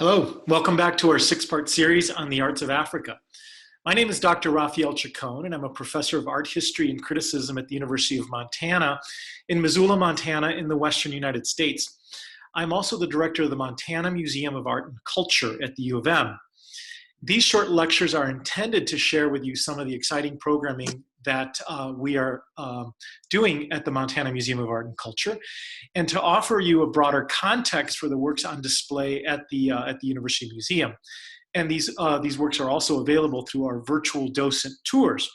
Hello, welcome back to our six-part series on the arts of Africa. My name is Dr. Raphael Chacon, and I'm a professor of art history and criticism at the University of Montana in Missoula, Montana in the Western United States. I'm also the director of the Montana Museum of Art and Culture at the U of M. These short lectures are intended to share with you some of the exciting programming that we are doing at the Montana Museum of Art and Culture, and to offer you a broader context for the works on display at the University Museum. And these works are also available through our virtual docent tours.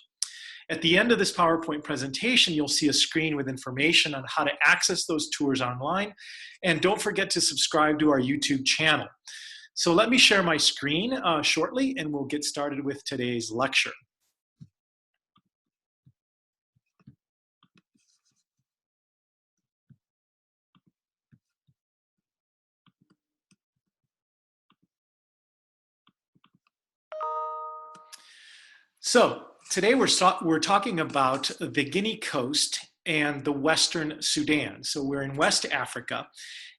At the end of this PowerPoint presentation, you'll see a screen with information on how to access those tours online. And don't forget to subscribe to our YouTube channel. So let me share my screen shortly, and we'll get started with today's lecture. So today we're talking about the Guinea Coast and the Western Sudan. So we're in West Africa,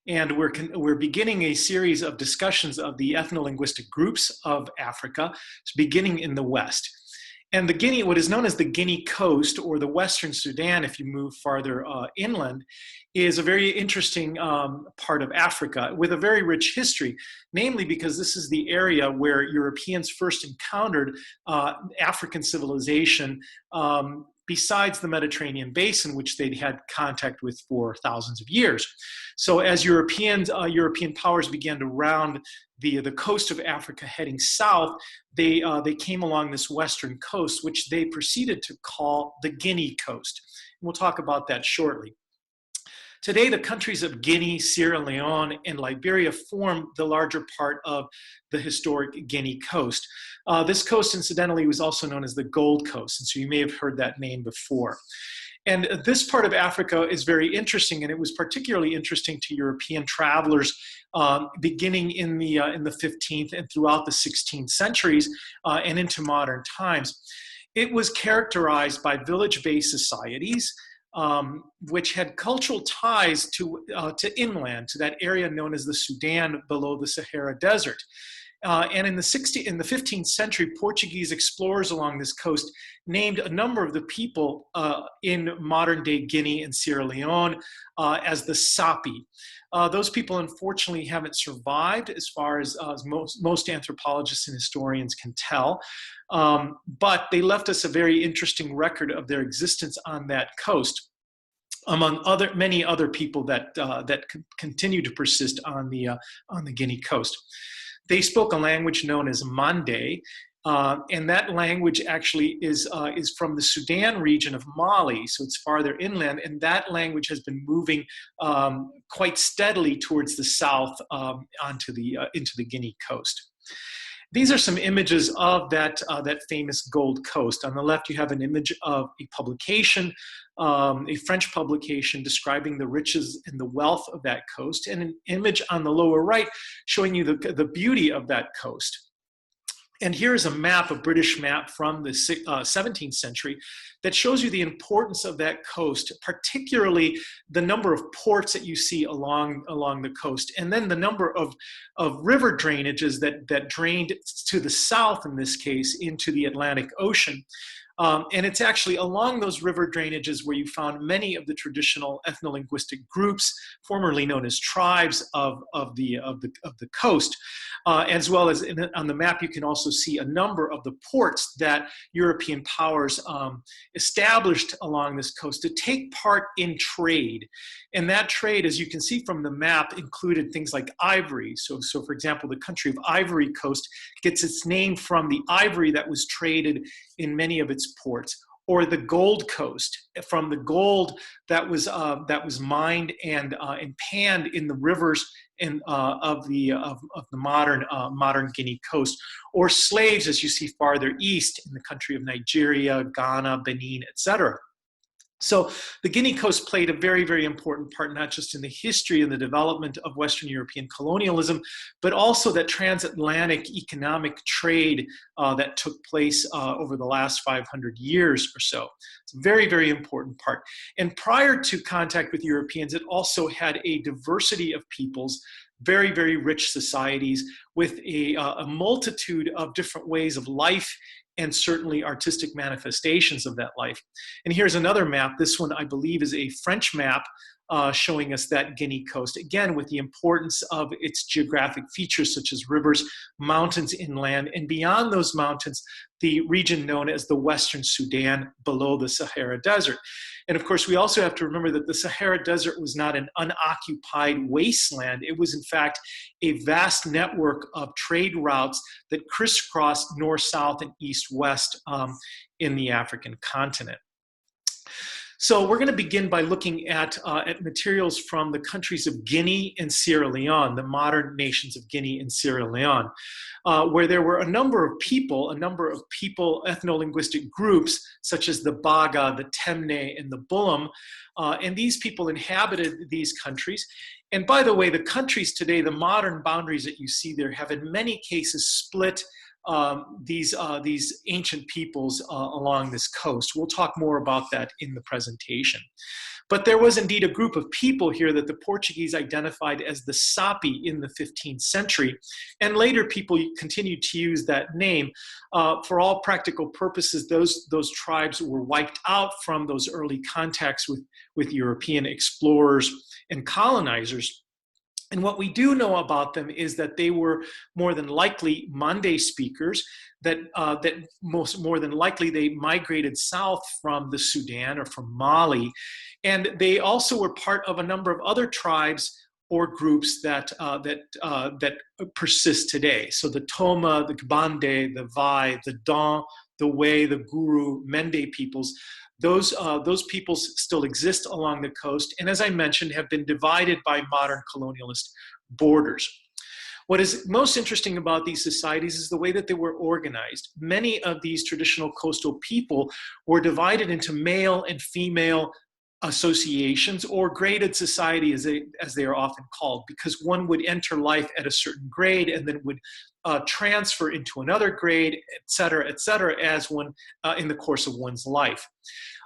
and we're beginning a series of discussions of the ethno-linguistic groups of Africa, beginning in the West. And what is known as the Guinea Coast, or the Western Sudan, if you move farther inland, is a very interesting part of Africa with a very rich history, namely because this is the area where Europeans first encountered African civilization besides the Mediterranean basin, which they'd had contact with for thousands of years. So as European powers began to round the coast of Africa heading south, they came along this western coast, which they proceeded to call the Guinea Coast. And we'll talk about that shortly. Today, the countries of Guinea, Sierra Leone, and Liberia form the larger part of the historic Guinea Coast. This coast, incidentally, was also known as the Gold Coast, and so you may have heard that name before. And this part of Africa is very interesting, and it was particularly interesting to European travelers beginning in the 15th and throughout the 16th centuries and into modern times. It was characterized by village-based societies, which had cultural ties to inland, to that area known as the Sudan below the Sahara Desert. And in the 15th century, Portuguese explorers along this coast named a number of the people in modern-day Guinea and Sierra Leone as the Sapi. Those people, unfortunately, haven't survived as far as most anthropologists and historians can tell. But they left us a very interesting record of their existence on that coast, among many other people that continue to persist on the Guinea Coast. They spoke a language known as Mande, and that language actually is from the Sudan region of Mali, so it's farther inland, and that language has been moving quite steadily towards the south into the Guinea Coast. These are some images of that famous Gold Coast. On the left, you have an image of a publication, a French publication describing the riches and the wealth of that coast, and an image on the lower right showing you the beauty of that coast. And here's a map, a British map from the 17th century, that shows you the importance of that coast, particularly the number of ports that you see along the coast, and then the number of river drainages that drained to the south, in this case, into the Atlantic Ocean. And it's actually along those river drainages where you found many of the traditional ethno-linguistic groups, formerly known as tribes of the coast, as well as on the map you can also see a number of the ports that European powers established along this coast to take part in trade. And that trade, as you can see from the map, included things like ivory. So for example, the country of Ivory Coast gets its name from the ivory that was traded in many of its ports, or the Gold Coast, from the gold that was mined and panned in the rivers of the modern Guinea Coast, or slaves, as you see farther east in the country of Nigeria, Ghana, Benin, etc. So the Guinea Coast played a very, very important part, not just in the history and the development of Western European colonialism, but also that transatlantic economic trade that took place over the last 500 years or so. It's a very, very important part. And prior to contact with Europeans, it also had a diversity of peoples, very, very rich societies with a multitude of different ways of life and certainly artistic manifestations of that life. And here's another map. This one, I believe, is a French map showing us that Guinea Coast, again, with the importance of its geographic features such as rivers, mountains inland, and beyond those mountains, the region known as the Western Sudan below the Sahara Desert. And of course, we also have to remember that the Sahara Desert was not an unoccupied wasteland. It was, in fact, a vast network of trade routes that crisscrossed north, south, and east, west in the African continent. So we're going to begin by looking at materials from the countries of Guinea and Sierra Leone, the modern nations of Guinea and Sierra Leone, where there were a number of people, ethno-linguistic groups, such as the Baga, the Temne, and the Bullum, and these people inhabited these countries. And by the way, the countries today, the modern boundaries that you see there, have in many cases split these ancient peoples along this coast. We'll talk more about that in the presentation. But there was indeed a group of people here that the Portuguese identified as the Sapi in the 15th century, and later people continued to use that name. For all practical purposes, those tribes were wiped out from those early contacts with European explorers and colonizers. And what we do know about them is that they were more than likely Mande speakers, that more than likely they migrated south from the Sudan or from Mali. And they also were part of a number of other tribes or groups that persist today. So the Toma, the Gbande, the Vai, the Don, the Way, the Guru, Mende peoples, those peoples still exist along the coast, and as I mentioned, have been divided by modern colonialist borders. What is most interesting about these societies is the way that they were organized. Many of these traditional coastal people were divided into male and female associations, or graded society as they are often called, because one would enter life at a certain grade and then would transfer into another grade, et cetera, as one in the course of one's life.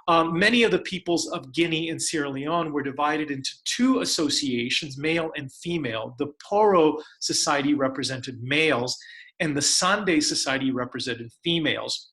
Many of the peoples of Guinea and Sierra Leone were divided into two associations, male and female. The Poro Society represented males, and the Sande Society represented females.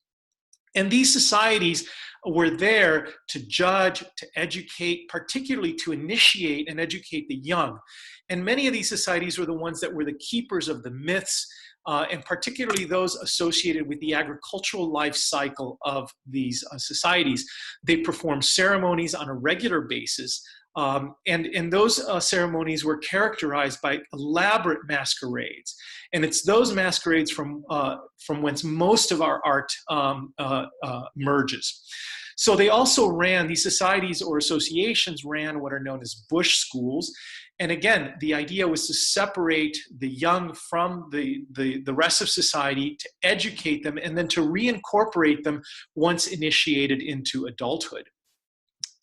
And these societies were there to judge, to educate, particularly to initiate and educate the young. And many of these societies were the ones that were the keepers of the myths, and particularly those associated with the agricultural life cycle of these societies. They performed ceremonies on a regular basis, and those ceremonies were characterized by elaborate masquerades. And it's those masquerades from whence most of our art emerges. So they also ran, these societies or associations ran what are known as bush schools. And again, the idea was to separate the young from the rest of society, to educate them, and then to reincorporate them once initiated into adulthood.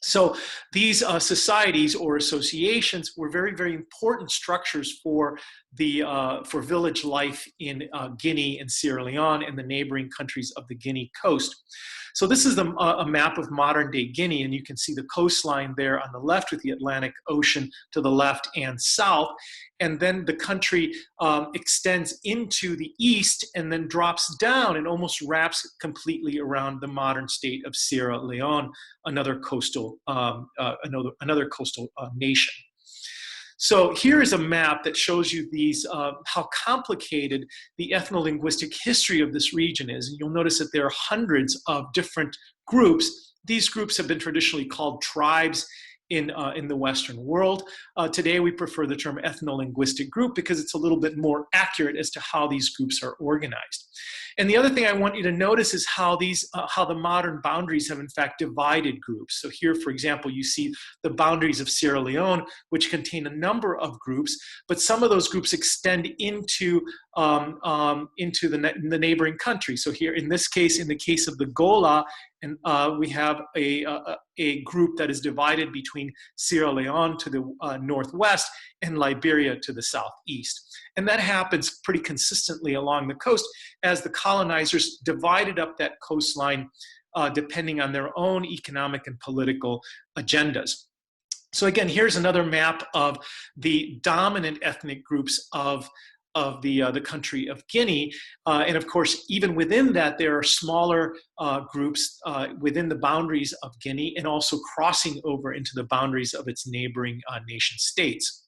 So these societies or associations were very, very important structures for village life in Guinea and Sierra Leone and the neighboring countries of the Guinea Coast. So this is a map of modern-day Guinea, and you can see the coastline there on the left with the Atlantic Ocean to the left and south. And then the country extends into the east and then drops down and almost wraps completely around the modern state of Sierra Leone, another coastal nation. So here is a map that shows you how complicated the ethno-linguistic history of this region is. And you'll notice that there are hundreds of different groups. These groups have been traditionally called tribes in the Western world. Today we prefer the term ethno-linguistic group because it's a little bit more accurate as to how these groups are organized. And the other thing I want you to notice is how the modern boundaries have in fact divided groups. So here, for example, you see the boundaries of Sierra Leone, which contain a number of groups, but some of those groups extend into the neighboring country. So here, in this case, in the case of the Gola and we have a group that is divided between Sierra Leone to the northwest and Liberia to the southeast. And that happens pretty consistently along the coast as the colonizers divided up that coastline depending on their own economic and political agendas. So again, here's another map of the dominant ethnic groups of the country of Guinea. And of course, even within that, there are smaller groups within the boundaries of Guinea and also crossing over into the boundaries of its neighboring nation states.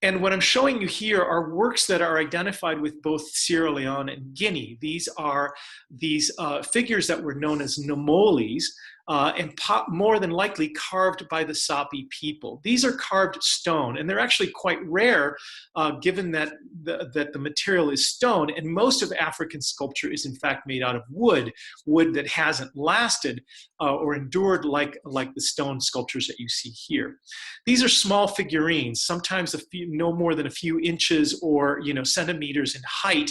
And what I'm showing you here are works that are identified with both Sierra Leone and Guinea. These are these figures that were known as nomolis, and more than likely carved by the Sapi people. These are carved stone, and they're actually quite rare given that the material is stone, and most of African sculpture is in fact made out of wood that hasn't lasted or endured like the stone sculptures that you see here. These are small figurines, sometimes no more than a few inches or centimeters in height.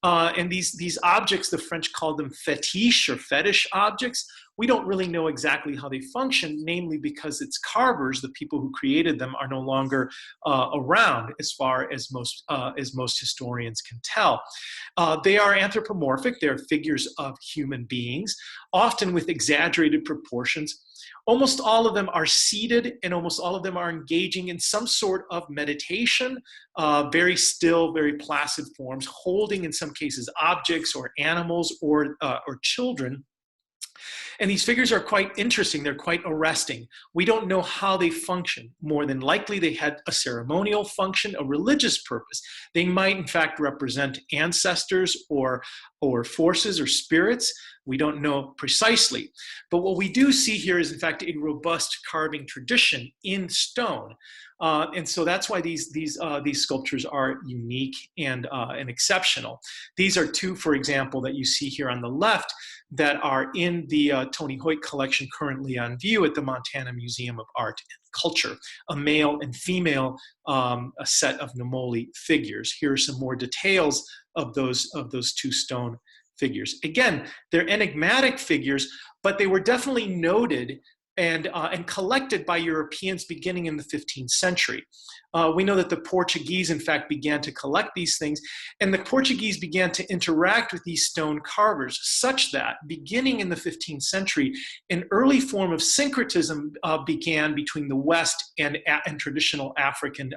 And these objects, the French called them fetiche or fetish objects. We don't really know exactly how they function, namely because its carvers, the people who created them, are no longer around, as far as most historians can tell. They are anthropomorphic. They're figures of human beings, often with exaggerated proportions. Almost all of them are seated, and almost all of them are engaging in some sort of meditation, very still, very placid forms, holding in some cases objects or animals or children. And these figures are quite interesting. They're quite arresting. We don't know how they function. More than likely, they had a ceremonial function, a religious purpose. They might, in fact, represent ancestors or forces or spirits. We don't know precisely. But what we do see here is, in fact, a robust carving tradition in stone. And so that's why these sculptures are unique and exceptional. These are two, for example, that you see here on the left that are in the Tony Hoyt collection currently on view at the Montana Museum of Art and Culture, a male and female a set of Nomoli figures. Here are some more details of those two stone figures. Again, they're enigmatic figures, but they were definitely noted and collected by Europeans beginning in the 15th century. We know that the Portuguese, in fact, began to collect these things, and the Portuguese began to interact with these stone carvers, such that, beginning in the 15th century, an early form of syncretism began between the West and traditional African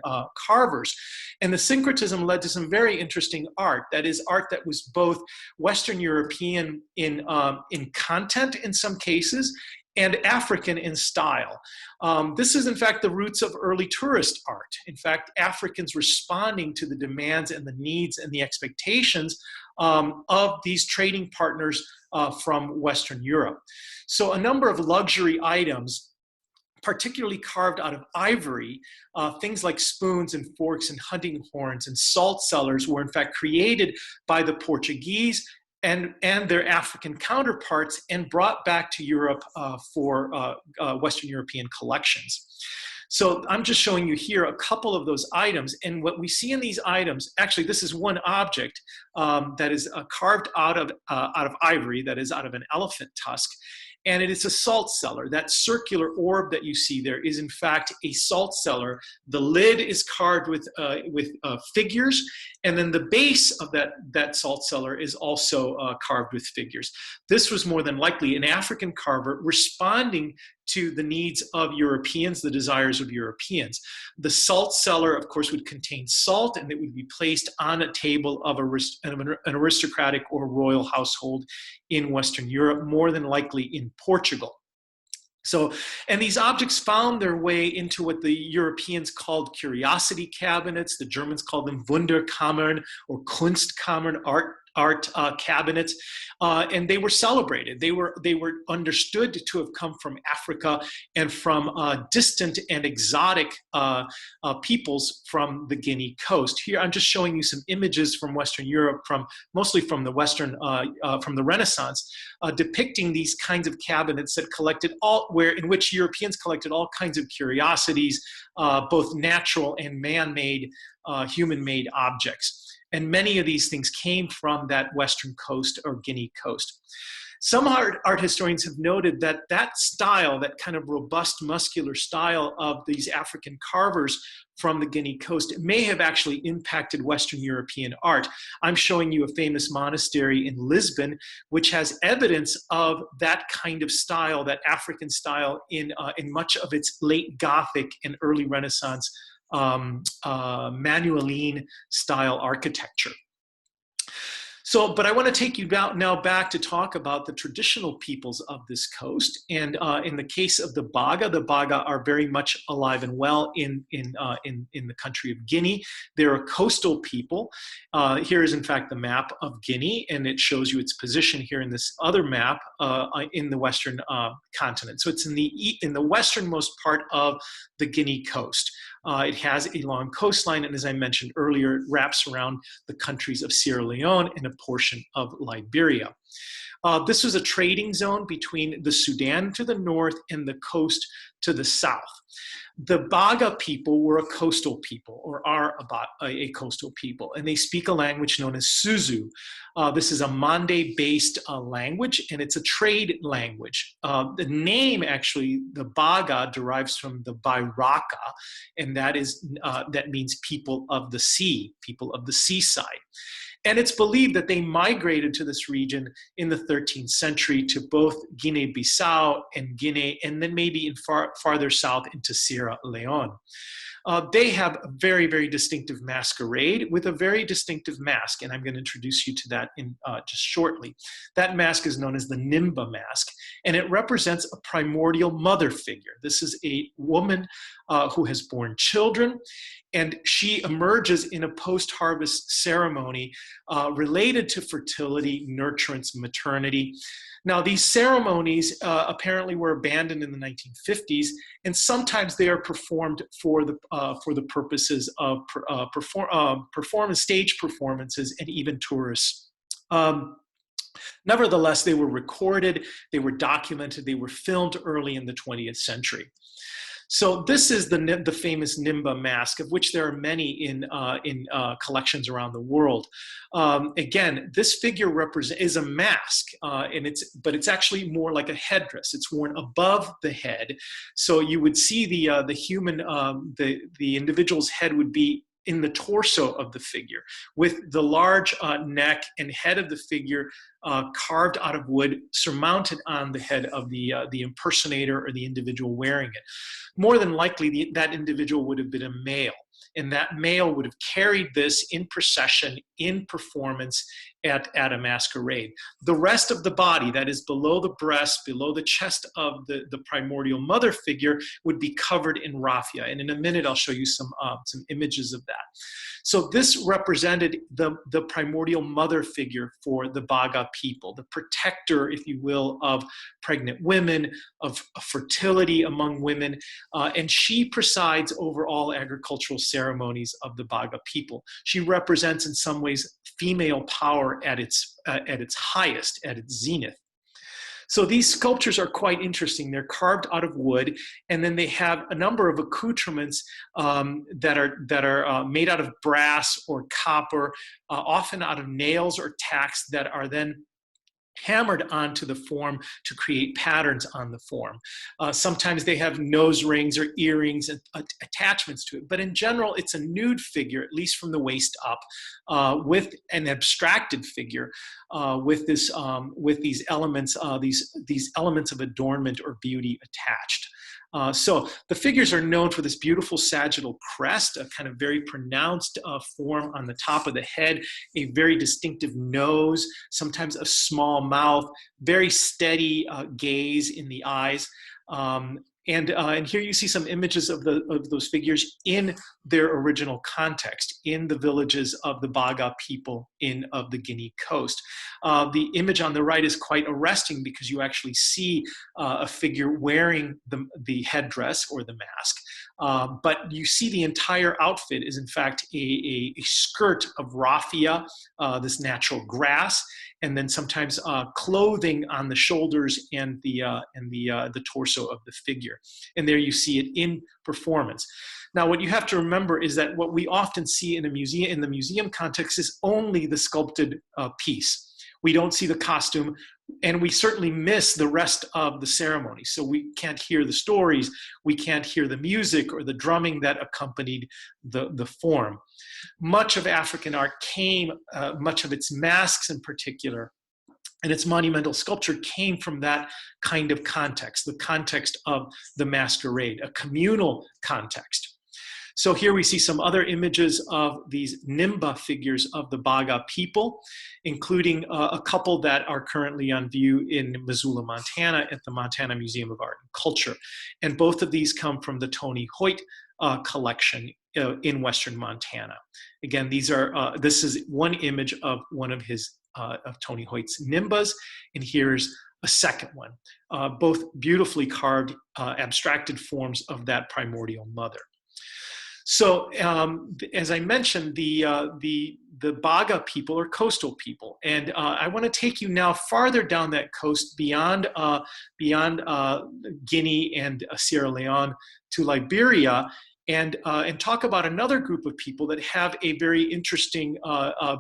carvers. And the syncretism led to some very interesting art. That is, art that was both Western European in content in some cases, and African in style. This is, in fact, the roots of early tourist art. In fact, Africans responding to the demands and the needs and the expectations of these trading partners from Western Europe. So a number of luxury items, particularly carved out of ivory, things like spoons and forks and hunting horns and salt cellars, were in fact created by the Portuguese and their African counterparts and brought back to Europe for Western European collections. So I'm just showing you here a couple of those items, and what we see in these items, actually this is one object that is carved out of ivory, that is out of an elephant tusk, and it is a salt cellar. That circular orb that you see there is in fact a salt cellar. The lid is carved with figures, and then the base of that salt cellar is also carved with figures. This was more than likely an African carver responding to the needs of Europeans, the desires of Europeans. The salt cellar, of course, would contain salt, and it would be placed on a table of an aristocratic or royal household in Western Europe, more than likely in Portugal. So, and these objects found their way into what the Europeans called curiosity cabinets. The Germans called them Wunderkammern or Kunstkammern, art cabinets, and they were celebrated. They were understood to have come from Africa and from distant and exotic peoples from the Guinea Coast. Here, I'm just showing you some images from Western Europe, mostly from the from the Renaissance, depicting these kinds of cabinets that collected in which Europeans collected all kinds of curiosities, both natural and man-made, human-made objects. And many of these things came from that Western coast or Guinea Coast. Some art historians have noted that that style, that kind of robust muscular style of these African carvers from the Guinea Coast, may have actually impacted Western European art. I'm showing you a famous monastery in Lisbon, which has evidence of that kind of style, that African style, in much of its late Gothic and early Renaissance Manueline style architecture. So, but I want to take you now back to talk about the traditional peoples of this coast. And in the case of the Baga are very much alive and well in the country of Guinea. They're a coastal people. Here is, in fact, the map of Guinea, and it shows you its position here in this other map in the Western continent. So it's in the westernmost part of the Guinea coast. It has a long coastline, and as I mentioned earlier, it wraps around the countries of Sierra Leone and a portion of Liberia. This was a trading zone between the Sudan to the north and the coast to the south. The Baga people were a coastal people, or are about a coastal people, and they speak a language known as Suzu. This is a Mande-based language, and it's a trade language. The name, actually, the Baga, derives from the Bairaka, and that means people of the sea, people of the seaside. And it's believed that they migrated to this region in the 13th century to both Guinea-Bissau and Guinea, and then maybe in farther south into Sierra Leone. They have a very, very distinctive masquerade with a very distinctive mask, and I'm going to introduce you to that in just shortly. That mask is known as the Nimba Mask, and it represents a primordial mother figure. This is a woman who has borne children, and she emerges in a post-harvest ceremony related to fertility, nurturance, maternity. Now, these ceremonies apparently were abandoned in the 1950s, and sometimes they are performed for the purposes of stage performances and even tourists. Nevertheless, they were recorded, they were documented, they were filmed early in the 20th century. So this is the famous Nimba Mask, of which there are many in collections around the world. Again, this figure is a mask, but it's actually more like a headdress. It's worn above the head, so you would see the human, the individual's head would be in the torso of the figure, with the large neck and head of the figure carved out of wood, surmounted on the head of the impersonator or the individual wearing it. More than likely, that individual would have been a male, and that male would have carried this in procession, in performance at a masquerade. The rest of the body, that is below the breast, below the chest of the primordial mother figure, would be covered in raffia. And in a minute, I'll show you some images of that. So this represented the primordial mother figure for the Baga people, the protector, if you will, of pregnant women, of fertility among women, and she presides over all agricultural ceremonies of the Baga people. She represents, in some ways, female power at its highest, at its zenith. So these sculptures are quite interesting. They're carved out of wood, and then they have a number of accoutrements that are made out of brass or copper, often out of nails or tacks that are then hammered onto the form to create patterns on the form. Sometimes they have nose rings or earrings and attachments to it, but in general, it's a nude figure, at least from the waist up, with an abstracted figure with these elements of adornment or beauty attached. So the figures are known for this beautiful sagittal crest, a kind of very pronounced form on the top of the head, a very distinctive nose, sometimes a small mouth, very steady gaze in the eyes. And here you see some images of those figures in their original context, in the villages of the Baga people of the Guinea Coast. The image on the right is quite arresting because you actually see a figure wearing the headdress or the mask, but you see the entire outfit is in fact a skirt of raffia, this natural grass, and then sometimes clothing on the shoulders and the torso of the figure. And there you see it in performance. Now, what you have to remember is that what we often see in the museum context is only the sculpted piece. We don't see the costume, and we certainly miss the rest of the ceremony. So we can't hear the stories, we can't hear the music or the drumming that accompanied the form. Much of African art came, much of its masks in particular, and its monumental sculpture came from that kind of context, the context of the masquerade, a communal context. So here we see some other images of these Nimba figures of the Baga people, including a couple that are currently on view in Missoula, Montana at the Montana Museum of Art and Culture. And both of these come from the Tony Hoyt collection in Western Montana. Again, these are, this is one image of one of his, of Tony Hoyt's Nimbas, and here's a second one, both beautifully carved, abstracted forms of that primordial mother. So, as I mentioned, the Baga people are coastal people, and I want to take you now farther down that coast beyond Guinea and Sierra Leone to Liberia, and talk about another group of people that have a very interesting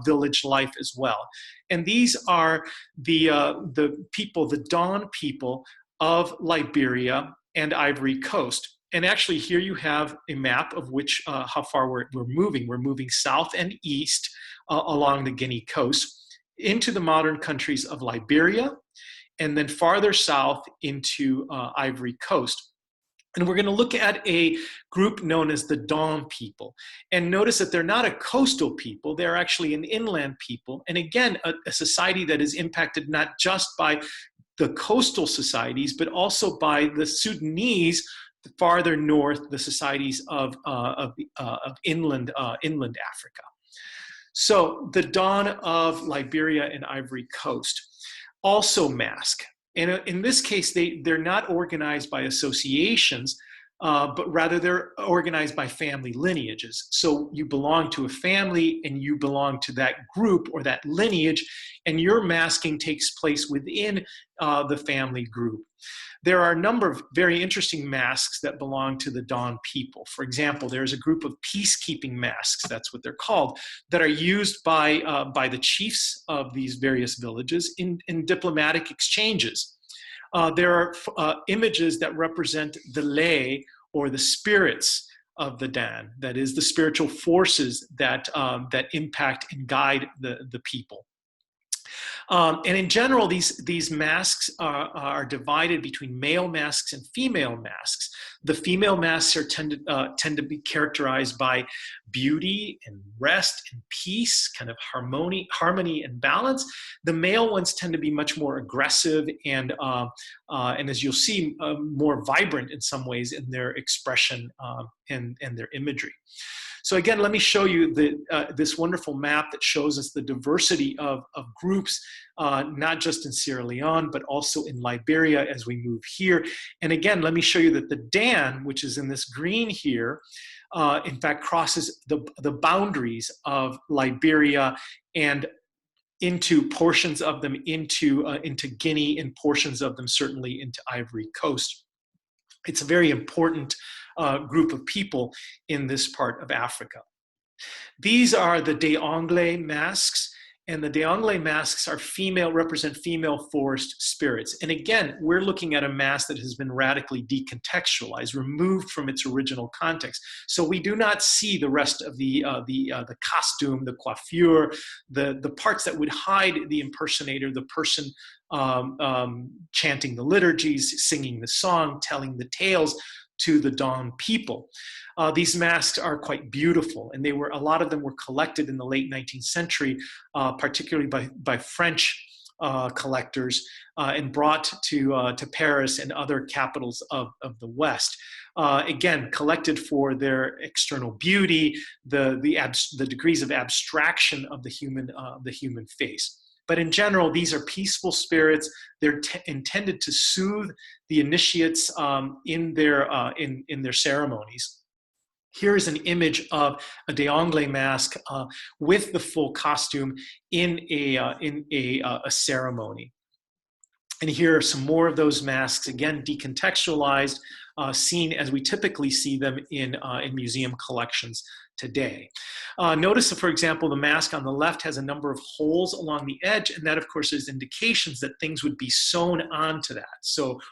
village life as well. And these are the people, the Dawn people of Liberia and Ivory Coast. And actually, here you have a map of which how far we're moving. We're moving south and east along the Guinea Coast into the modern countries of Liberia, and then farther south into Ivory Coast. And we're going to look at a group known as the Dawn people. And notice that they're not a coastal people, they're actually an inland people. And again, a society that is impacted not just by the coastal societies, but also by the Sudanese farther north, the societies of inland Africa. So the Dawn of Liberia and Ivory Coast also mask. And in this case, they're not organized by associations, but rather they're organized by family lineages. So you belong to a family and you belong to that group or that lineage, and your masking takes place within the family group. There are a number of very interesting masks that belong to the Dawn people. For example, there's a group of peacekeeping masks, that's what they're called, that are used by the chiefs of these various villages in diplomatic exchanges. There are images that represent the lay or the spirits of the Dan, that is, the spiritual forces that impact and guide the people. And in general, these masks are divided between male masks and female masks. The female masks tend to be characterized by beauty and rest and peace, kind of harmony and balance. The male ones tend to be much more aggressive and as you'll see, more vibrant in some ways in their expression and their imagery. So again, let me show you this wonderful map that shows us the diversity of groups, not just in Sierra Leone, but also in Liberia as we move here. And again, let me show you that the Dan, which is in this green here, in fact, crosses the boundaries of Liberia and into portions of them into Guinea, and portions of them certainly into Ivory Coast. It's a very important group of people in this part of Africa. These are the Anglais masks, and the Anglais masks are represent female forest spirits. And again, we're looking at a mask that has been radically decontextualized, removed from its original context. So we do not see the rest of the costume, the coiffure, the parts that would hide the impersonator, the person chanting the liturgies, singing the song, telling the tales to the Dawn people. These masks are quite beautiful, and a lot of them were collected in the late 19th century, particularly by French collectors, and brought to Paris and other capitals of the West. Again, collected for their external beauty, the degrees of abstraction of the human face. But in general, these are peaceful spirits. They're intended to soothe the initiates in their ceremonies. Here is an image of a Anglais mask with the full costume in a ceremony. And here are some more of those masks, again decontextualized, seen as we typically see them in museum collections today. Notice that, for example, the mask on the left has a number of holes along the edge, and that, of course, is indications that things would be sewn onto that,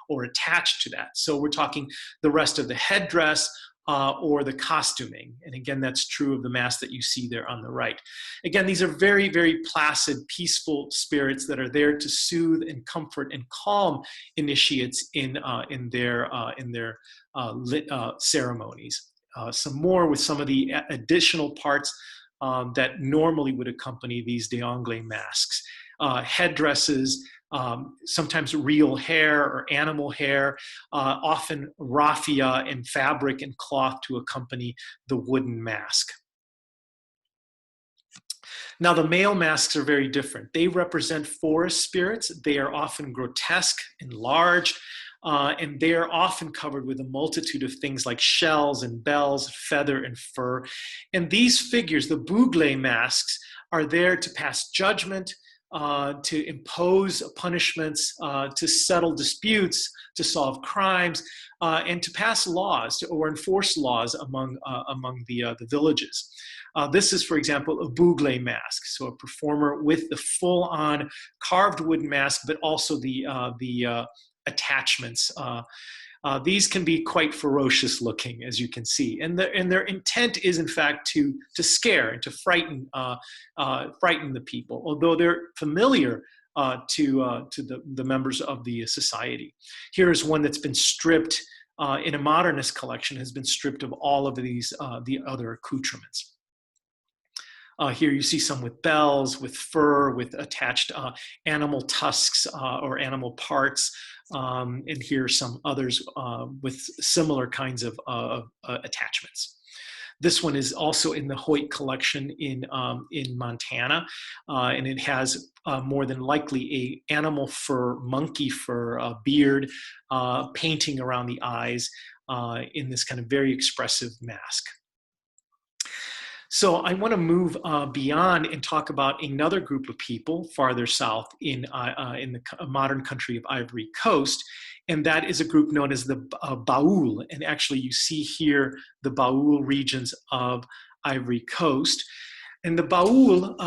or attached to that. So we're talking the rest of the headdress, or the costuming. And again, that's true of the mask that you see there on the right. Again, these are very, very placid, peaceful spirits that are there to soothe and comfort and calm initiates in their ceremonies. Some more with some of the additional parts that normally would accompany these Anglais masks. Headdresses, sometimes real hair or animal hair, often raffia and fabric and cloth to accompany the wooden mask. Now, the male masks are very different. They represent forest spirits. They are often grotesque, enlarged, and they are often covered with a multitude of things like shells and bells, feather and fur. And these figures, the Bouglais masks, are there to pass judgment, to impose punishments, to settle disputes, to solve crimes, and to pass laws or enforce laws among the villages. This is, for example, a Bouglais mask, so a performer with the full-on carved wooden mask, but also the attachments. These can be quite ferocious looking, as you can see, and their intent is, in fact, to scare and to frighten the people, although they're familiar to the members of the society. Here is one that's been stripped in a modernist collection, has been stripped of all of these the other accoutrements. Here you see some with bells, with fur, with attached animal tusks or animal parts. And here are some others with similar kinds of attachments. This one is also in the Hoyt collection in Montana, and it has more than likely a animal fur, monkey fur, beard, painting around the eyes in this kind of very expressive mask. So I want to move beyond and talk about another group of people farther south in the modern country of Ivory Coast, and that is a group known as the Baoul. And actually, you see here the Baoul regions of Ivory Coast. And the Baoul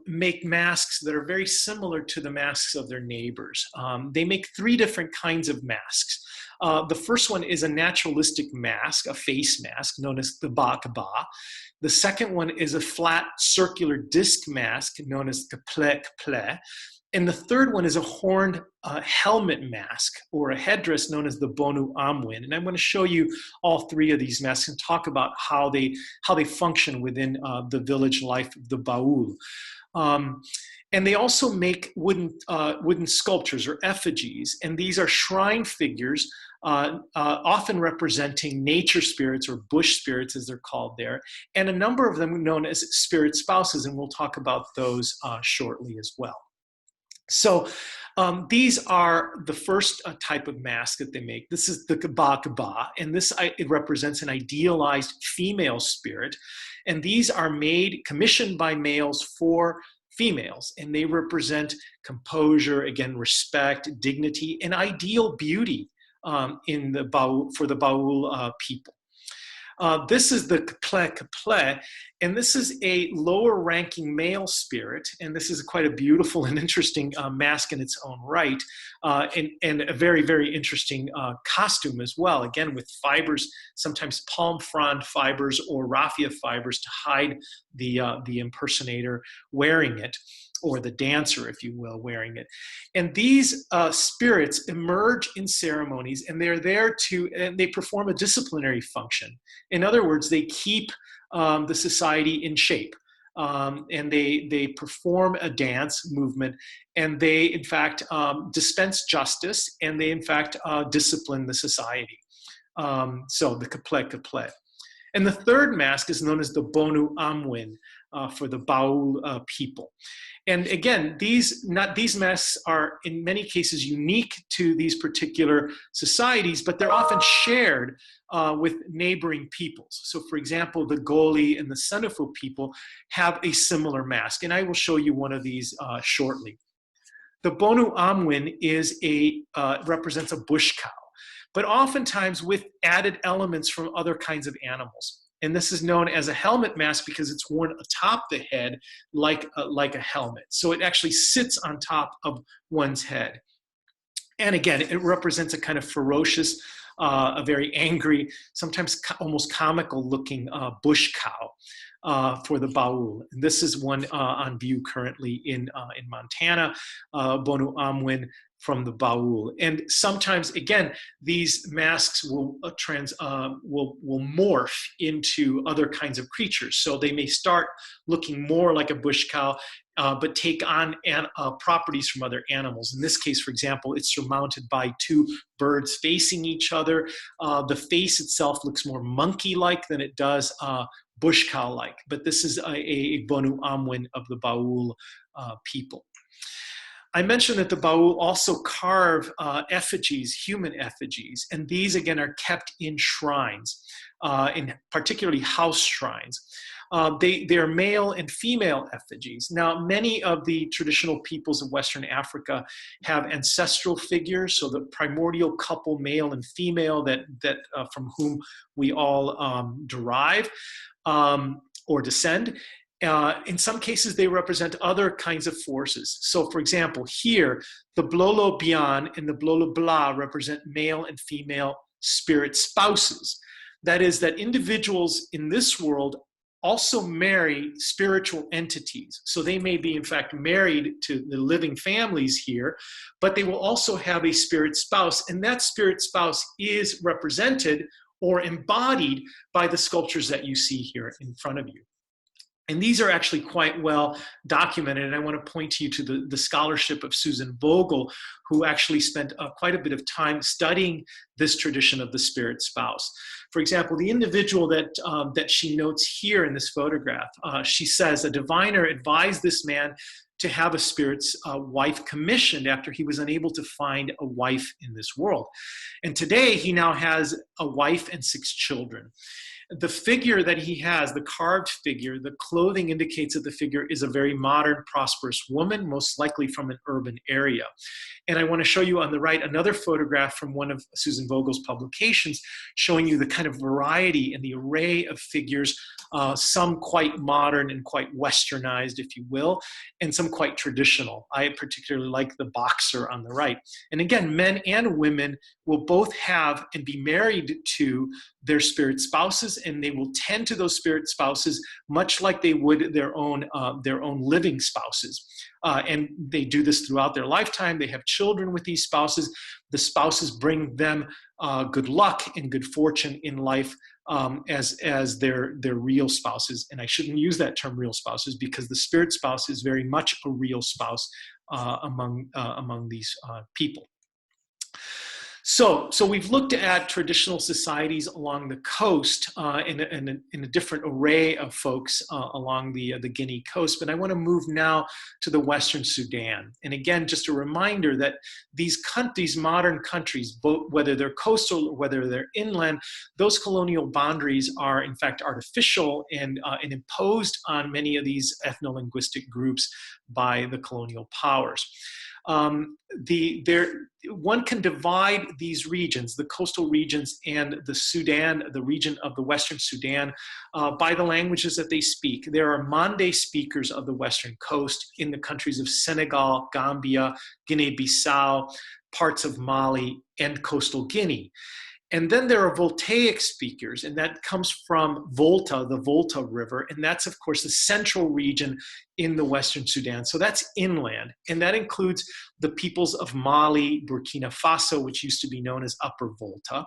make masks that are very similar to the masks of their neighbors. They make three different kinds of masks. The first one is a naturalistic mask, a face mask known as the Ba. The second one is a flat circular disc mask known as Kaple. And the third one is a horned helmet mask or a headdress known as the Bonu Amwin. And I'm going to show you all three of these masks and talk about how they function within the village life of the Baoul. And they also make wooden sculptures or effigies. And these are shrine figures, often representing nature spirits or bush spirits, as they're called there, and a number of them known as spirit spouses, and we'll talk about those shortly as well. So these are the first type of mask that they make. This is the Kaba, and it represents an idealized female spirit, and these are commissioned by males for females, and they represent composure, again, respect, dignity, and ideal beauty in the Baoul, for the Baoul people. This is the Kaple, and this is a lower ranking male spirit, and this is quite a beautiful and interesting mask in its own right, and a very, very interesting costume as well, again with fibers, sometimes palm frond fibers or raffia fibers to hide the impersonator wearing it, or the dancer, if you will, wearing it. And these spirits emerge in ceremonies, and they're there and they perform a disciplinary function. In other words, they keep the society in shape. And they perform a dance movement, and they, in fact, dispense justice, and they, in fact, discipline the society. So the Kaple. And the third mask is known as the Bonu Amwin for the Baoul people. And again, these masks are in many cases unique to these particular societies, but they're often shared with neighboring peoples. So for example, the Goli and the Senufo people have a similar mask, and I will show you one of these shortly. The Bonu Amwin represents a bush cow. but oftentimes with added elements from other kinds of animals. And this is known as a helmet mask because it's worn atop the head like a helmet. So it actually sits on top of one's head. And again, it represents a kind of ferocious, a very angry, sometimes almost comical looking bush cow for the Baoul. And this is one on view currently in Montana, Bonu Amwin from the Baoul. And sometimes, again, these masks will morph into other kinds of creatures. So they may start looking more like a bush cow, but take on properties from other animals. In this case, for example, it's surmounted by two birds facing each other. The face itself looks more monkey-like than it does bush cow-like, but this is a Bonu Amwin of the Baoul people. I mentioned that the Baoul also carve effigies, human effigies, and these again are kept in shrines, in particularly house shrines. They are male and female effigies. Now, many of the traditional peoples of Western Africa have ancestral figures, so the primordial couple, male and female, that from whom we all derive or descend. In some cases, they represent other kinds of forces. So, for example, here, the Blolo Bian and the Blolo Bla represent male and female spirit spouses. That is, that individuals in this world also marry spiritual entities. So they may be, in fact, married to the living families here, but they will also have a spirit spouse. And that spirit spouse is represented or embodied by the sculptures that you see here in front of you. And these are actually quite well documented. And I want to point you to the scholarship of Susan Vogel, who actually spent quite a bit of time studying this tradition of the spirit spouse. For example, the individual that she notes here in this photograph, she says, a diviner advised this man to have a spirit's wife commissioned after he was unable to find a wife in this world. And today he now has a wife and 6 children. The figure that he has, the carved figure, the clothing indicates that the figure is a very modern, prosperous woman, most likely from an urban area. And I want to show you on the right another photograph from one of Susan Vogel's publications showing you the kind of variety and the array of figures, some quite modern and quite westernized, if you will, and some quite traditional. I particularly like the boxer on the right. And again, men and women will both have and be married to their spirit spouses, and they will tend to those spirit spouses much like they would their own living spouses. And they do this throughout their lifetime. They have children with these spouses. The spouses bring them good luck and good fortune in life as their real spouses. And I shouldn't use that term real spouses because the spirit spouse is very much a real spouse among these people. So we've looked at traditional societies along the coast in a different array of folks along the Guinea Coast, but I want to move now to the Western Sudan. And again, just a reminder that these modern countries, both whether they're coastal or whether they're inland, those colonial boundaries are in fact artificial and imposed on many of these ethno-linguistic groups by the colonial powers. One can divide these regions, the coastal regions and the Sudan, the region of the Western Sudan, by the languages that they speak. There are Mande speakers of the Western coast in the countries of Senegal, Gambia, Guinea-Bissau, parts of Mali, and coastal Guinea. And then there are Voltaic speakers, and that comes from Volta, the Volta River, and that's, of course, the central region in the Western Sudan. So that's inland, and that includes the peoples of Mali, Burkina Faso, which used to be known as Upper Volta,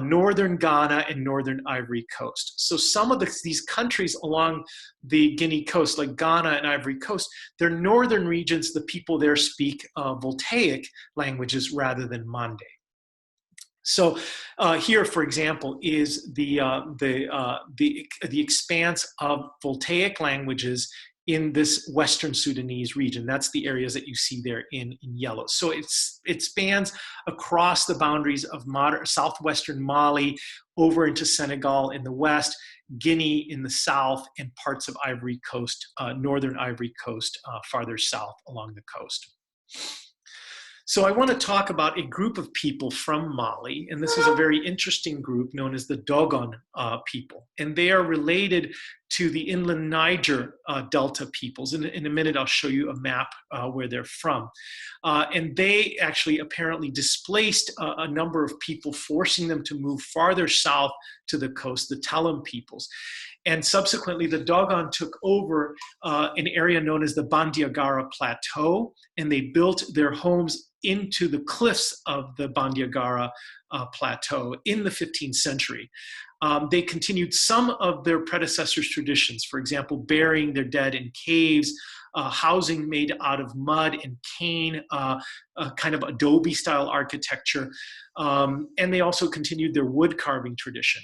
northern Ghana, and northern Ivory Coast. So some of these countries along the Guinea coast, like Ghana and Ivory Coast, their northern regions, the people there speak Voltaic languages rather than Mande. So here, for example, is the expanse of Voltaic languages in this Western Sudanese region. That's the areas that you see there in yellow. So it spans across the boundaries of southwestern Mali over into Senegal in the west, Guinea in the south, and parts of Ivory Coast, northern Ivory Coast, farther south along the coast. So I want to talk about a group of people from Mali, and this is a very interesting group known as the Dogon people, and they are related to the inland Niger Delta peoples. In a minute, I'll show you a map where they're from. And they actually apparently displaced a number of people, forcing them to move farther south to the coast, the Talam peoples. And subsequently, the Dogon took over an area known as the Bandiagara Plateau, and they built their homes into the cliffs of the Bandiagara Plateau in the 15th century. They continued some of their predecessors' traditions, for example, burying their dead in caves, housing made out of mud and cane, kind of adobe-style architecture, and they also continued their wood carving tradition.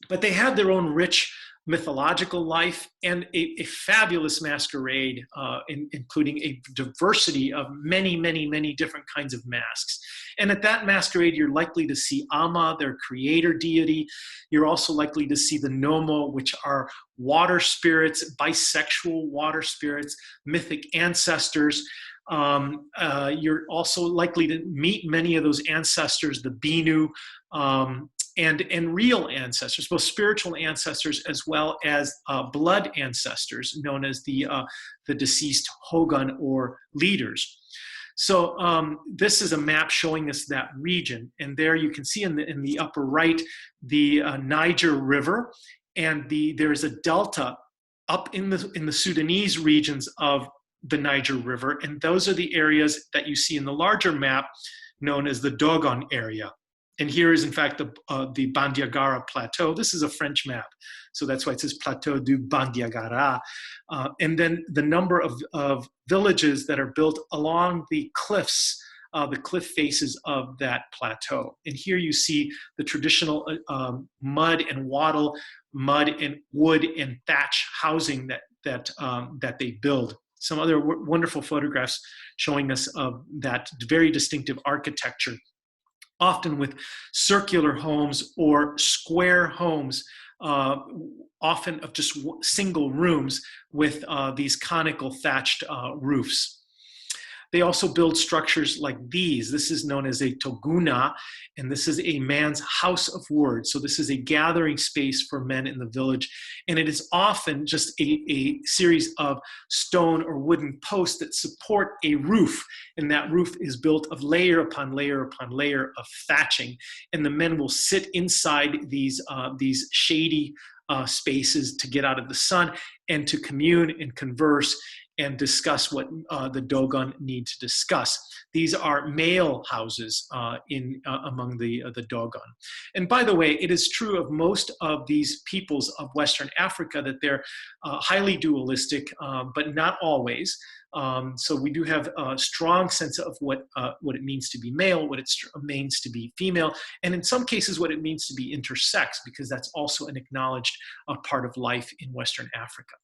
But they had their own rich mythological life and a fabulous masquerade, including a diversity of many, many, many different kinds of masks. And at that masquerade, you're likely to see Ama, their creator deity. You're also likely to see the Nomo, which are water spirits, bisexual water spirits, mythic ancestors. You're also likely to meet many of those ancestors, the Binu, and real ancestors, both spiritual ancestors as well as blood ancestors, known as the deceased Hogan or leaders. So this is a map showing us that region, and there you can see in the upper right the Niger River, and there is a delta up in the Sudanese regions of the Niger River, and those are the areas that you see in the larger map known as the Dogon area. And here is, in fact, the Bandiagara Plateau. This is a French map, so that's why it says Plateau du Bandiagara. And then the number of villages that are built along the cliffs, the cliff faces of that plateau. And here you see the traditional mud and wattle, mud and wood and thatch housing that they build. Some other wonderful photographs showing us of that very distinctive architecture, often with circular homes or square homes, often of just single rooms with these conical thatched roofs. They also build structures like these. This is known as a toguna, and this is a man's house of words. So this is a gathering space for men in the village, and it is often just a series of stone or wooden posts that support a roof, and that roof is built of layer upon layer upon layer of thatching, and the men will sit inside these shady spaces to get out of the sun and to commune and converse and discuss what the Dogon need to discuss. These are male houses among the Dogon. And by the way, it is true of most of these peoples of Western Africa that they're highly dualistic, but not always. So we do have a strong sense of what it means to be male, what it means to be female, and in some cases what it means to be intersex, because that's also an acknowledged part of life in Western Africa.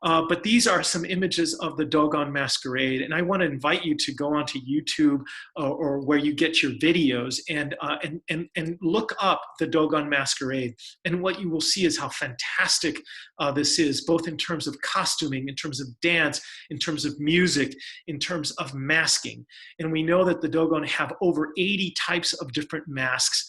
But these are some images of the Dogon Masquerade, and I want to invite you to go onto YouTube or where you get your videos and look up the Dogon Masquerade. And what you will see is how fantastic this is, both in terms of costuming, in terms of dance, in terms of music, in terms of masking. And we know that the Dogon have over 80 types of different masks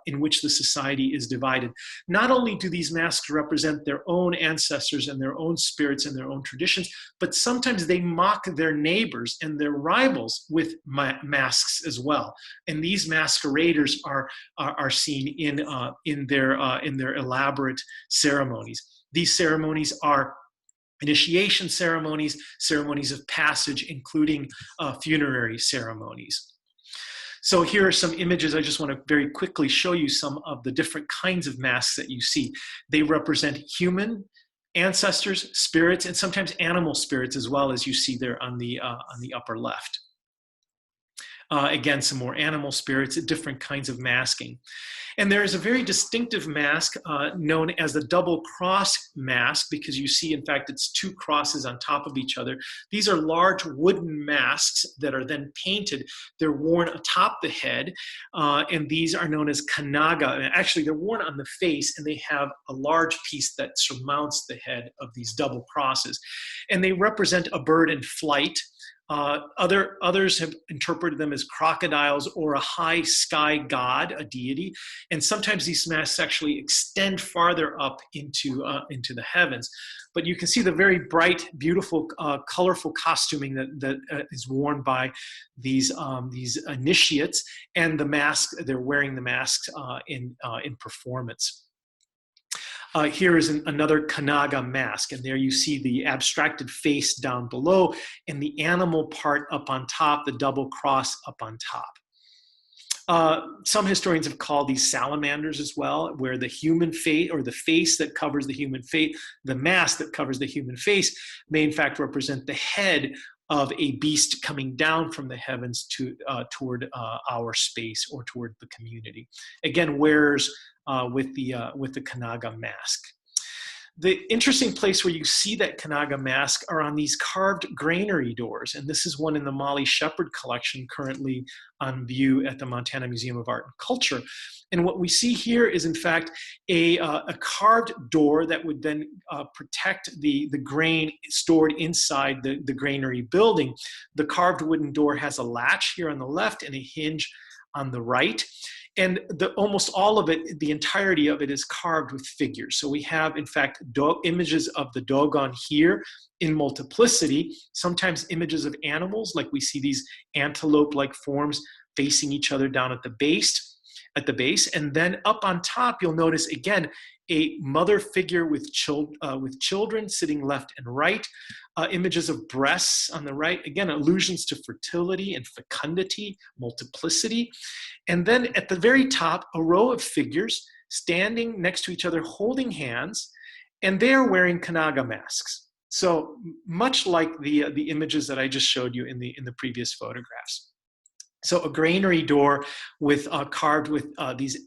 in which the society is divided. Not only do these masks represent their own ancestors and their own spirits and their own traditions, but sometimes they mock their neighbors and their rivals with masks as well. And these masqueraders are seen in their elaborate ceremonies. These ceremonies are initiation ceremonies, ceremonies of passage, including funerary ceremonies. So here are some images. I just want to very quickly show you some of the different kinds of masks that you see. They represent human ancestors, spirits, and sometimes animal spirits as well, as you see there on the upper left. Again, some more animal spirits, different kinds of masking. And there is a very distinctive mask known as the double cross mask, because you see, in fact, it's two crosses on top of each other. These are large wooden masks that are then painted. They're worn atop the head, and these are known as kanaga. And actually, they're worn on the face, and they have a large piece that surmounts the head of these double crosses. And they represent a bird in flight, Others have interpreted them as crocodiles or a high sky god, a deity. And sometimes these masks actually extend farther up into the heavens. But you can see the very bright, beautiful, colorful costuming that is worn by these initiates, and the mask, they're wearing the masks in performance. Here is another Kanaga mask, and there you see the abstracted face down below and the animal part up on top, the double cross up on top. Some historians have called these salamanders as well, where the human face, or the face that covers the human face, the mask that covers the human face, may in fact represent the head of a beast coming down from the heavens toward our space or toward the community. Again, wearers with the Kanaga mask. The interesting place where you see that Kanaga mask are on these carved granary doors, and this is one in the Molly Shepard collection currently on view at the Montana Museum of Art and Culture. And what we see here is, in fact, a carved door that would then protect the grain stored inside the granary building. The carved wooden door has a latch here on the left and a hinge on the right. And almost all of it, the entirety of it, is carved with figures. So we have, in fact, images of the Dogon here in multiplicity, sometimes images of animals, like we see these antelope-like forms facing each other down at the base. And then up on top, you'll notice, again, a mother figure with children sitting left and right, images of breasts on the right, again, allusions to fertility and fecundity, multiplicity. And then at the very top, a row of figures standing next to each other, holding hands, and they're wearing Kanaga masks. So much like the images that I just showed you in the previous photographs. So a granary door with carved with these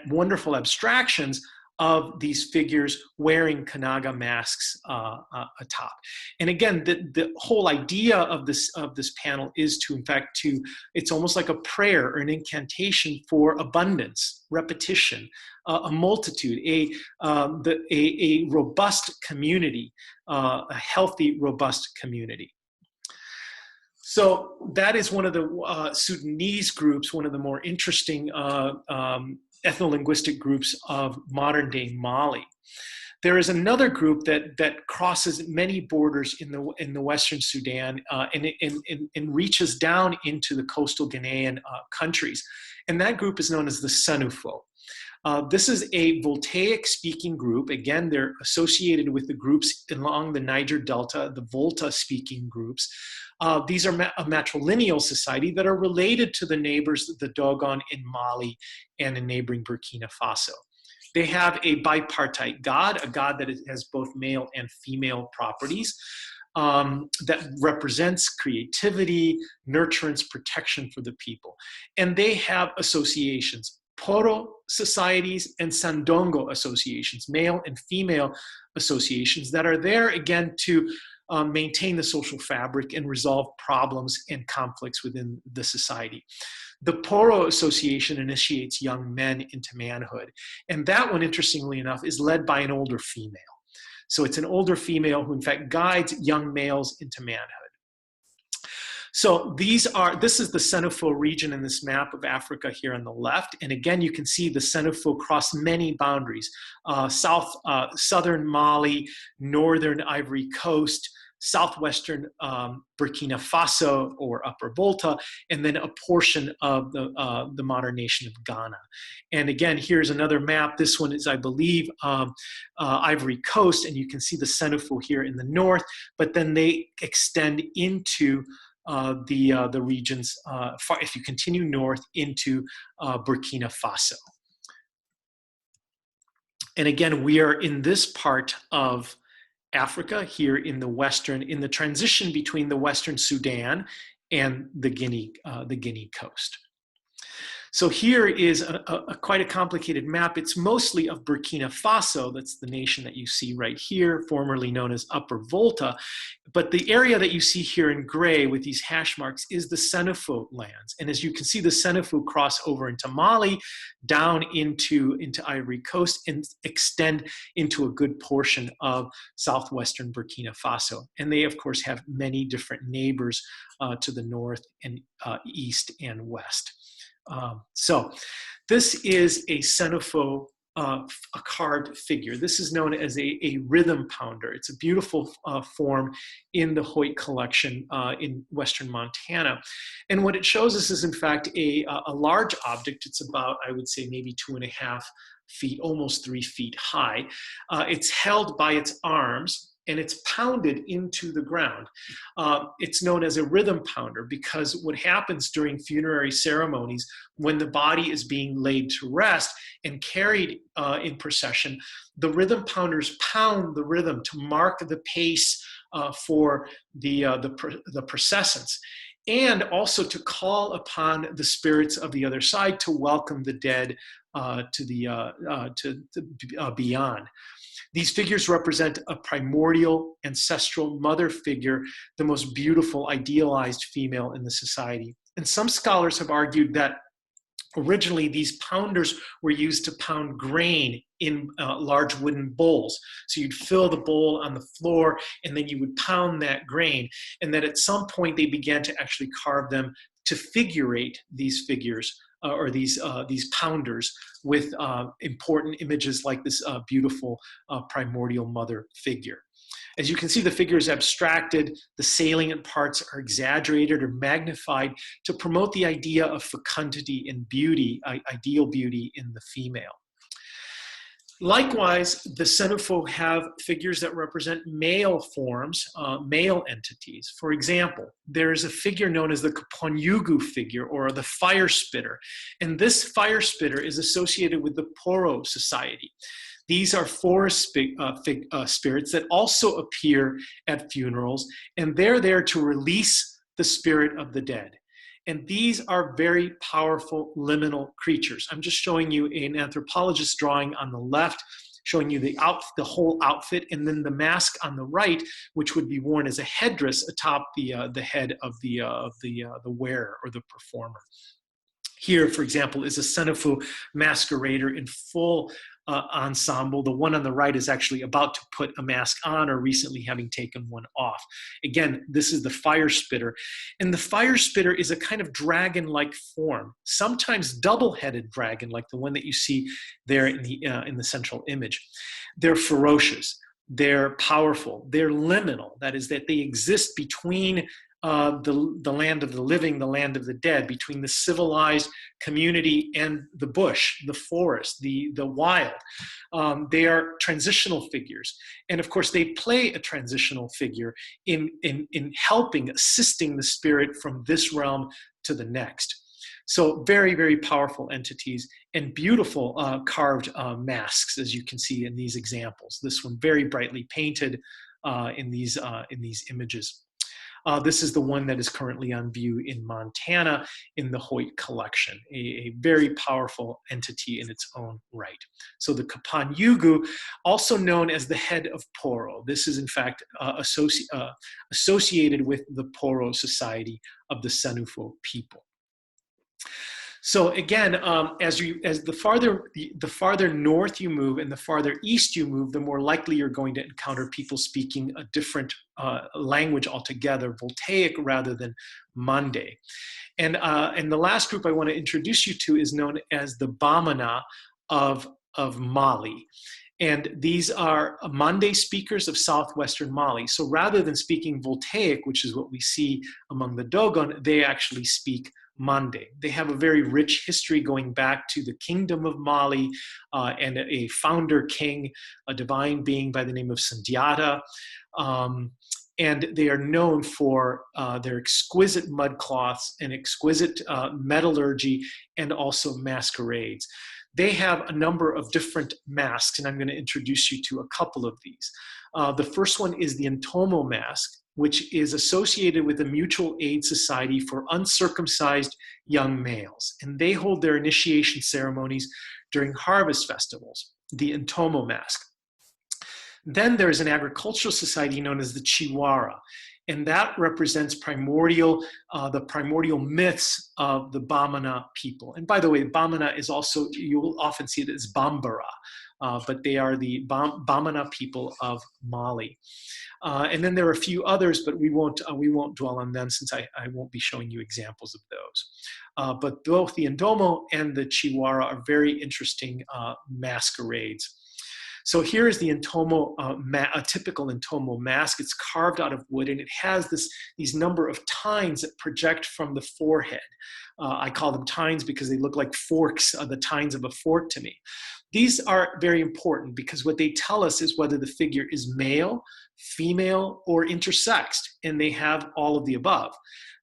wonderful abstractions of these figures wearing Kanaga masks atop. And again, the whole idea of this panel is to, in fact, it's almost like a prayer or an incantation for abundance, repetition, a multitude, a robust community, a healthy, robust community. So that is one of the Sudanese groups, one of the more interesting ethno-linguistic groups of modern-day Mali. There is another group that crosses many borders in the Western Sudan and reaches down into the coastal Ghanaian countries, and that group is known as the Senufo. This is a Voltaic-speaking group. Again, they're associated with the groups along the Niger Delta, the Volta-speaking groups. These are a matrilineal society that are related to the neighbors, the Dogon in Mali and in neighboring Burkina Faso. They have a bipartite god, a god that has both male and female properties, that represents creativity, nurturance, protection for the people. And they have associations, Poro societies and Sandongo associations, male and female associations that are there, again, to maintain the social fabric and resolve problems and conflicts within the society. The Poro Association initiates young men into manhood. And that one, interestingly enough, is led by an older female. So it's an older female who, in fact, guides young males into manhood. So this is the Senufo region in this map of Africa here on the left. And again, you can see the Senufo cross many boundaries, southern Mali, northern Ivory Coast, southwestern Burkina Faso or Upper Volta, and then a portion of the modern nation of Ghana. And again, here's another map. This one is, I believe, Ivory Coast, and you can see the Senufo here in the north, but then they extend into the regions, if you continue north, into Burkina Faso. And again, we are in this part of Africa here in the transition between the Western Sudan and the Guinea Coast. So here is quite a complicated map. It's mostly of Burkina Faso. That's the nation that you see right here, formerly known as Upper Volta. But the area that you see here in gray with these hash marks is the Senufo lands. And as you can see, the Senufo cross over into Mali, down into Ivory Coast, and extend into a good portion of southwestern Burkina Faso. And they, of course, have many different neighbors to the north and east and west. So this is a Senufo, a carved figure. This is known as a rhythm pounder. It's a beautiful form in the Hoyt collection in Western Montana. And what it shows us is, in fact, a large object. It's about, I would say, maybe 2.5 feet, almost 3 feet high. It's held by its arms, and it's pounded into the ground. It's known as a rhythm pounder because what happens during funerary ceremonies when the body is being laid to rest and carried in procession, the rhythm pounders pound the rhythm to mark the pace for the processants, and also to call upon the spirits of the other side to welcome the dead to beyond. These figures represent a primordial, ancestral mother figure, the most beautiful, idealized female in the society. And some scholars have argued that originally these pounders were used to pound grain in large wooden bowls. So you'd fill the bowl on the floor, and then you would pound that grain. And that at some point they began to actually carve them to figurate these figures, or these pounders, with important images like this beautiful primordial mother figure. As you can see, the figure is abstracted. The salient parts are exaggerated or magnified to promote the idea of fecundity and beauty, ideal beauty in the female. Likewise, the Senufo have figures that represent male forms, male entities. For example, there is a figure known as the Kaponyugu figure, or the fire spitter. And this fire spitter is associated with the Poro society. These are forest spirits that also appear at funerals, and they're there to release the spirit of the dead. And these are very powerful liminal creatures. I'm just showing you an anthropologist's drawing on the left, showing you the whole outfit, and then the mask on the right, which would be worn as a headdress atop the head of the wearer or the performer. Here, for example, is a Senufo masquerader in full ensemble. The one on the right is actually about to put a mask on, or recently having taken one off. Again, this is the fire spitter. And the fire spitter is a kind of dragon-like form, sometimes double-headed dragon, like the one that you see there in the central image. They're ferocious. They're powerful. They're liminal. That is, that they exist between the land of the living, the land of the dead, between the civilized community and the bush, the forest, the wild. They are transitional figures. And of course, they play a transitional figure in helping, assisting the spirit from this realm to the next. So very, very powerful entities, and beautiful carved masks, as you can see in these examples. This one very brightly painted in these images. This is the one that is currently on view in Montana in the Hoyt collection, a very powerful entity in its own right. So the Kapanyugu, also known as the head of Poro. This is in fact associated with the Poro society of the Senufo people. So again, as the farther north you move and the farther east you move, the more likely you're going to encounter people speaking a different language altogether, Voltaic rather than Mande. And the last group I want to introduce you to is known as the Bamana of Mali. And these are Mande speakers of southwestern Mali. So rather than speaking Voltaic, which is what we see among the Dogon, they actually speak Mande. They have a very rich history going back to the kingdom of Mali and a founder king, a divine being by the name of Sundiata. And they are known for their exquisite mud cloths and exquisite metallurgy, and also masquerades. They have a number of different masks, and I'm going to introduce you to a couple of these. The first one is the Entomo Mask. which is associated with the Mutual Aid Society for Uncircumcised Young Males. And they hold their initiation ceremonies during harvest festivals, the Entomo Mask. Then there's an agricultural society known as the Chiwara, and that represents the primordial myths of the Bamana people. And by the way, Bamana is also, you will often see it as Bambara, but they are the Bamana people of Mali. And then there are a few others, but we won't dwell on them since I won't be showing you examples of those. But both the Entomo and the Chiwara are very interesting masquerades. So here is the Entomo, a typical Entomo mask. It's carved out of wood, and it has these number of tines that project from the forehead. I call them tines because they look like forks, the tines of a fork to me. These are very important because what they tell us is whether the figure is male, female, or intersexed, and they have all of the above.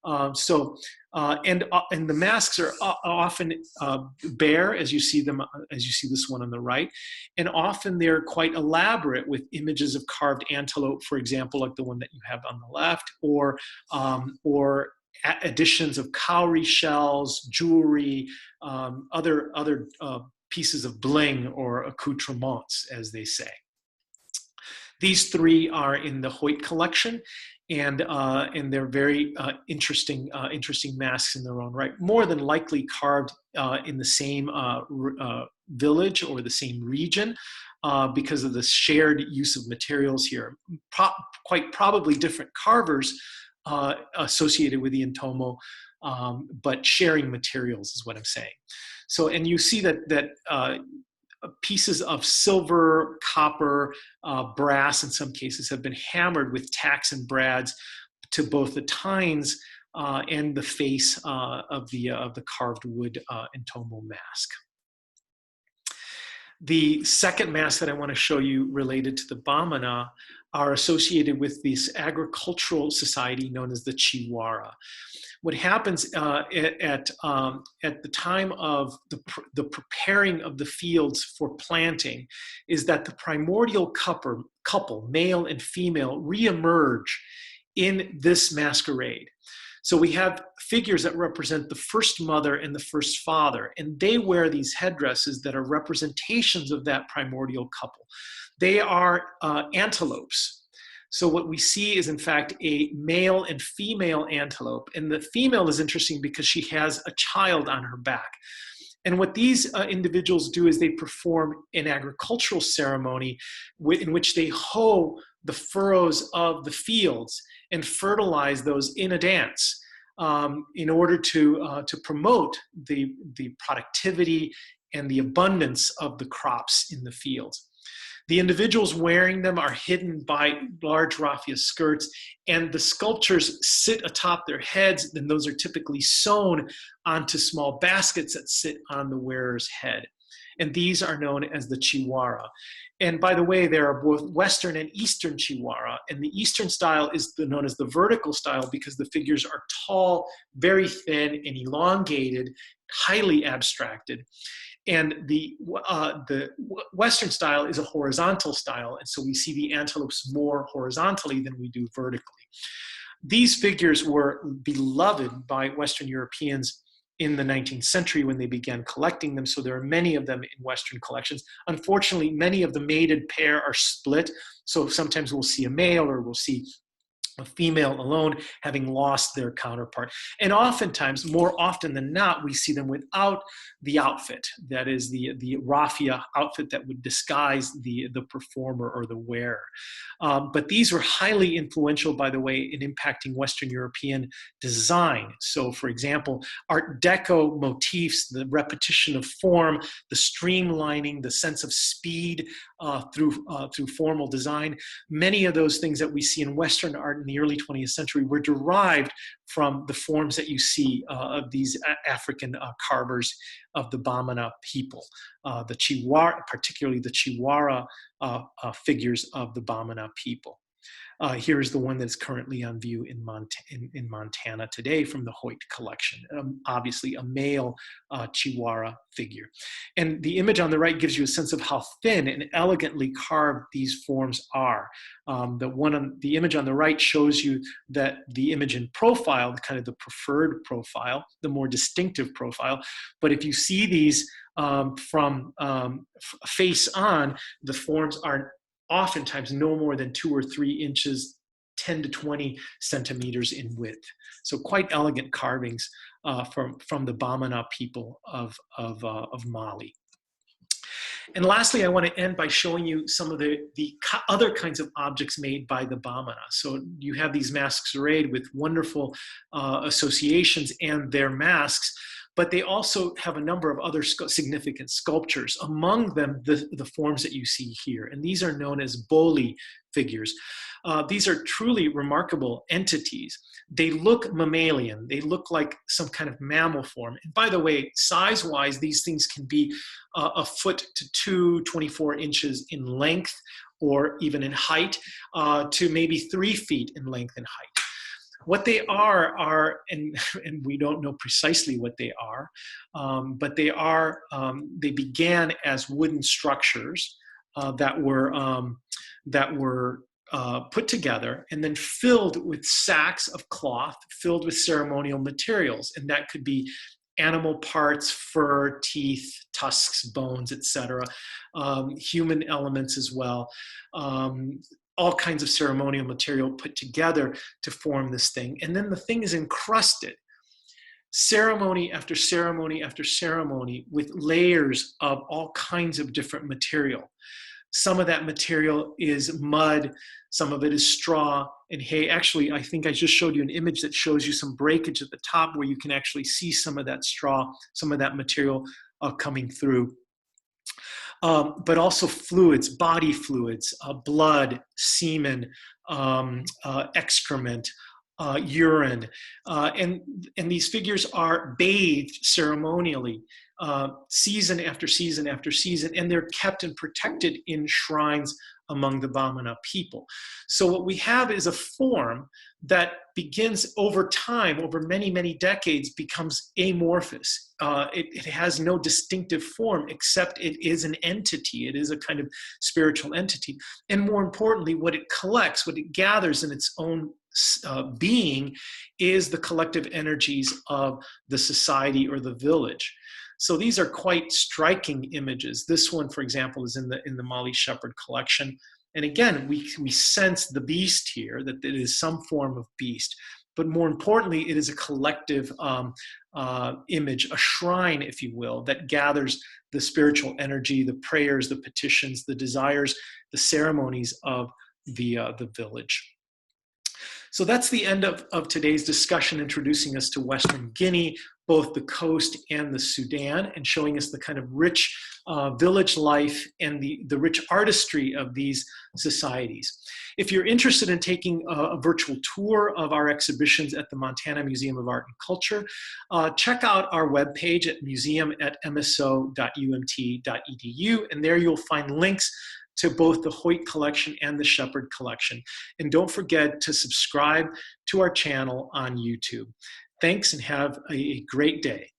And the masks are often bare, as you see them, as you see this one on the right, and often they're quite elaborate with images of carved antelope, for example, like the one that you have on the left, or additions of cowrie shells, jewelry, other pieces of bling or accoutrements, as they say. These three are in the Hoyt collection, and they're very interesting masks in their own right. More than likely carved in the same village or the same region because of the shared use of materials here. Quite probably different carvers associated with the Entomo, but sharing materials is what I'm saying. So, and you see that pieces of silver, copper, brass in some cases have been hammered with tacks and brads to both the tines and the face of the carved wood Entomo mask. The second mask that I want to show you related to the Bamana are associated with this agricultural society known as the Chiwara. What happens at the time of the preparing of the fields for planting is that the primordial couple, male and female, reemerge in this masquerade. So we have figures that represent the first mother and the first father, and they wear these headdresses that are representations of that primordial couple. They are antelopes. So what we see is, in fact, a male and female antelope. And the female is interesting because she has a child on her back. And what these individuals do is they perform an agricultural ceremony in which they hoe the furrows of the fields and fertilize those in a dance in order to promote the productivity and the abundance of the crops in the fields. The individuals wearing them are hidden by large raffia skirts, and the sculptures sit atop their heads, and those are typically sewn onto small baskets that sit on the wearer's head. And these are known as the Chiwara. And by the way, there are both Western and Eastern Chiwara, and the Eastern style is known as the vertical style because the figures are tall, very thin, and elongated, highly abstracted. And the Western style is a horizontal style, and so we see the antelopes more horizontally than we do vertically. These figures were beloved by Western Europeans in the 19th century when they began collecting them, so there are many of them in Western collections. Unfortunately, many of the mated pair are split, so sometimes we'll see a male or we'll see a female alone having lost their counterpart. And oftentimes, more often than not, we see them without the outfit, that is the raffia outfit that would disguise the performer or the wearer. But these were highly influential, by the way, in impacting Western European design. So for example, Art Deco motifs, the repetition of form, the streamlining, the sense of speed through formal design, many of those things that we see in Western art in the early 20th century were derived from the forms that you see of these African carvers of the Bamana people, the Chiwara, particularly the Chiwara figures of the Bamana people. Here is the one that's currently on view in Montana today from the Hoyt collection. Obviously a male Chiwara figure. And the image on the right gives you a sense of how thin and elegantly carved these forms are. The image on the right shows you that the image in profile, kind of the preferred profile, the more distinctive profile. But if you see these from face on, the forms are oftentimes no more than 2 or 3 inches, 10 to 20 centimeters in width. So quite elegant carvings from the Bamana people of Mali. And lastly, I want to end by showing you some of the other kinds of objects made by the Bamana. So you have these masks arrayed with wonderful associations and their masks, but they also have a number of other significant sculptures, among them the forms that you see here. And these are known as Boli Figures. These are truly remarkable entities. They look mammalian. They look like some kind of mammal form. And by the way, size-wise, these things can be a foot to 24 inches in length, or even in height, to maybe 3 feet in length and height. What they are, and we don't know precisely what they are, but they began as wooden structures that were put together and then filled with sacks of cloth, filled with ceremonial materials. And that could be animal parts, fur, teeth, tusks, bones, etc., human elements as well. All kinds of ceremonial material put together to form this thing. And then the thing is encrusted, ceremony after ceremony after ceremony, with layers of all kinds of different material. Some of that material is mud, some of it is straw and hay. Actually, I think I just showed you an image that shows you some breakage at the top where you can actually see some of that straw, some of that material coming through. But also fluids, body fluids, blood, semen, excrement, urine. And these figures are bathed ceremonially, season after season after season, and they're kept and protected in shrines among the Bamana people. So what we have is a form that begins over time, over many, many decades, becomes amorphous. It has no distinctive form, except it is an entity. It is a kind of spiritual entity. And more importantly, what it collects, what it gathers in its own being, is the collective energies of the society or the village. So these are quite striking images. This one, for example, is in the Mali Shepherd collection. And again, we sense the beast here, that it is some form of beast. But more importantly, it is a collective image, a shrine, if you will, that gathers the spiritual energy, the prayers, the petitions, the desires, the ceremonies of the village. So that's the end of today's discussion, introducing us to Western Guinea, both the coast and the Sudan, and showing us the kind of rich village life and the rich artistry of these societies. If you're interested in taking a virtual tour of our exhibitions at the Montana Museum of Art and Culture, check out our webpage at museum.mso.umt.edu, and there you'll find links to both the Hoyt collection and the Shepherd collection. And don't forget to subscribe to our channel on YouTube. Thanks and have a great day.